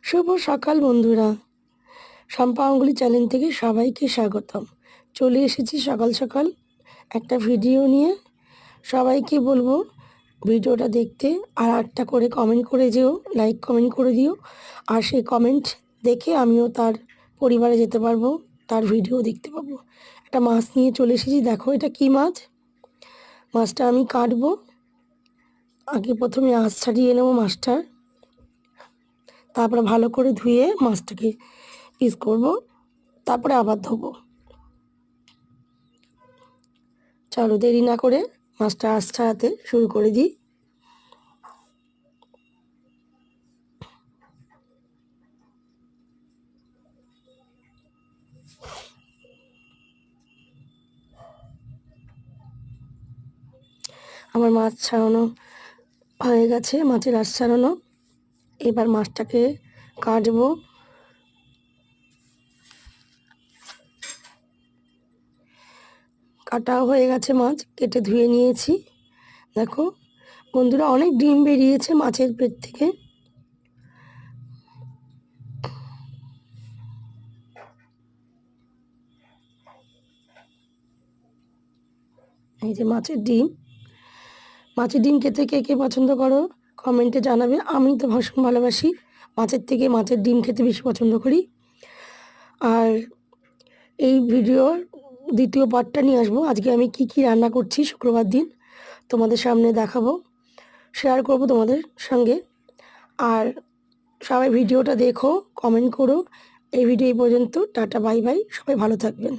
শুভ সকাল বন্ধুরা, শম্পা অঙ্গুলি চ্যানেল থেকে সবাইকে স্বাগতম। চলে এসেছি সকাল সকাল একটা ভিডিও নিয়ে। সবাইকে বলবো ভিডিওটা দেখতে, আর একটা করে কমেন্ট করে যেও, লাইক কমেন্ট করে দিও। আর সেই কমেন্ট দেখে আমিও তার পরিবারে যেতে পারবো, তার ভিডিও দেখতে পাবো। একটা মাছ নিয়ে চলে এসেছি। দেখো এটা কি মাছ। মাছটা আমি কাটবো। আগে প্রথমে আঁশ ছাড়িয়ে নেবো মাছটার, তারপরে ভালো করে ধুয়ে মাছটাকে পিস করব, তারপরে আবার ধোবো। চলো দেরি না করে মাছটা আঁশ ছাড়াতে শুরু করে দিই। আমার মাছ ছাড়ানো হয়ে গেছে, মাছের আঁশ ছাড়ানো। এবার মাছটাকে কাটবো। কাটাও হয়ে গেছে, মাছ কেটে ধুয়ে নিয়েছি। দেখো বন্ধুরা, অনেক ডিম বেরিয়েছে মাছের পেট থেকে। এই যে মাছের ডিম। মাছের ডিম খেতে কে কে পছন্দ করো কমেন্টে জানাবে। আমি তো ভীষণ ভালোবাসি, মাছের থেকে মাছের ডিম খেতে বেশি পছন্দ করি। আর এই ভিডিওর দ্বিতীয় পার্টটা নিয়ে আসবো। আজকে আমি কি কি রান্না করছি শুক্রবার দিন তোমাদের সামনে দেখাবো, শেয়ার করব তোমাদের সঙ্গে। আর সবাই ভিডিওটা দেখো, কমেন্ট করো। এই ভিডিও এই পর্যন্ত। টাটা, বাই বাই, সবাই ভালো থাকবেন।